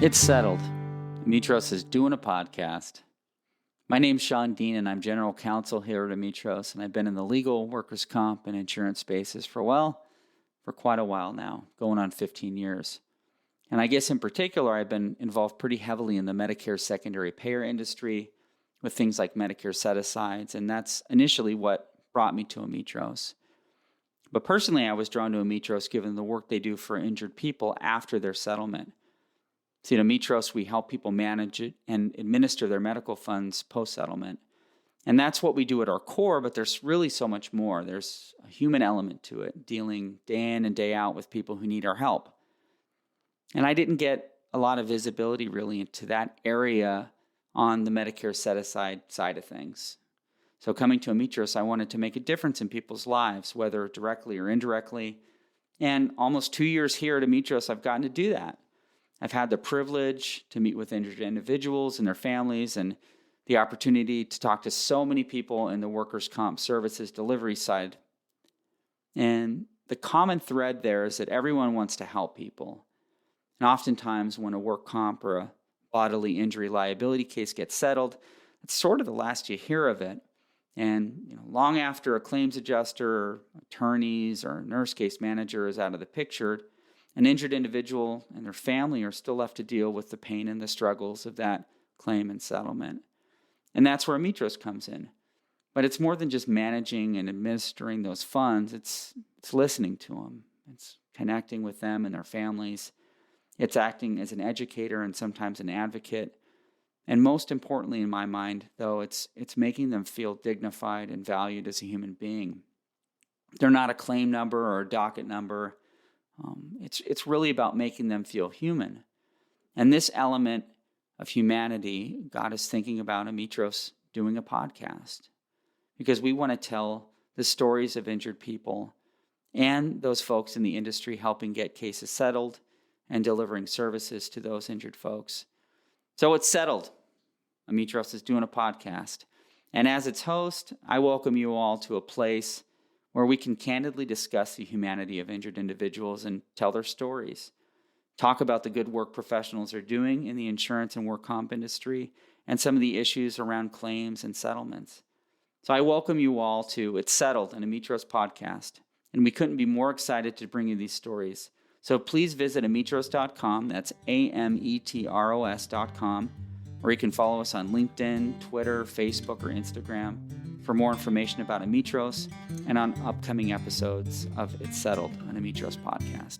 It's settled. Ametros is doing a podcast. My name's Sean Dean, and I'm general counsel here at Ametros, and I've been in the legal, workers' comp, and insurance spaces for quite a while now, going on 15 years. And I guess in particular, I've been involved pretty heavily in the Medicare secondary payer industry with things like Medicare set-asides, and that's initially what brought me to Ametros. But personally, I was drawn to Ametros given the work they do for injured people after their settlement. See, at Ametros, we help people manage it and administer their medical funds post-settlement. And that's what we do at our core, but there's really so much more. There's a human element to it, dealing day in and day out with people who need our help. And I didn't get a lot of visibility really into that area on the Medicare set-aside side of things. So coming to Ametros, I wanted to make a difference in people's lives, whether directly or indirectly. And almost 2 years here at Ametros, I've gotten to do that. I've had the privilege to meet with injured individuals and their families and the opportunity to talk to so many people in the workers' comp services delivery side. And the common thread there is that everyone wants to help people. And oftentimes when a work comp or a bodily injury liability case gets settled, it's sort of the last you hear of it. And long after a claims adjuster, or attorneys, or nurse case manager is out of the picture, an injured individual and their family are still left to deal with the pain and the struggles of that claim and settlement. And that's where Ametros comes in. But it's more than just managing and administering those funds. It's listening to them. It's connecting with them and their families. It's acting as an educator and sometimes an advocate. And most importantly, in my mind, though, it's making them feel dignified and valued as a human being. They're not a claim number or a docket number. It's really about making them feel human. And this element of humanity got us thinking about Ametros doing a podcast, because we want to tell the stories of injured people and those folks in the industry helping get cases settled and delivering services to those injured folks. So it's settled. Ametros is doing a podcast. And as its host, I welcome you all to a place where we can candidly discuss the humanity of injured individuals and tell their stories, talk about the good work professionals are doing in the insurance and work comp industry, and some of the issues around claims and settlements. So I welcome you all to It's Settled, an Ametros podcast, and we couldn't be more excited to bring you these stories. So please visit ametros.com, that's ametros.com, or you can follow us on LinkedIn, Twitter, Facebook, or Instagram for more information about Ametros and on upcoming episodes of It's Settled, an Ametros podcast.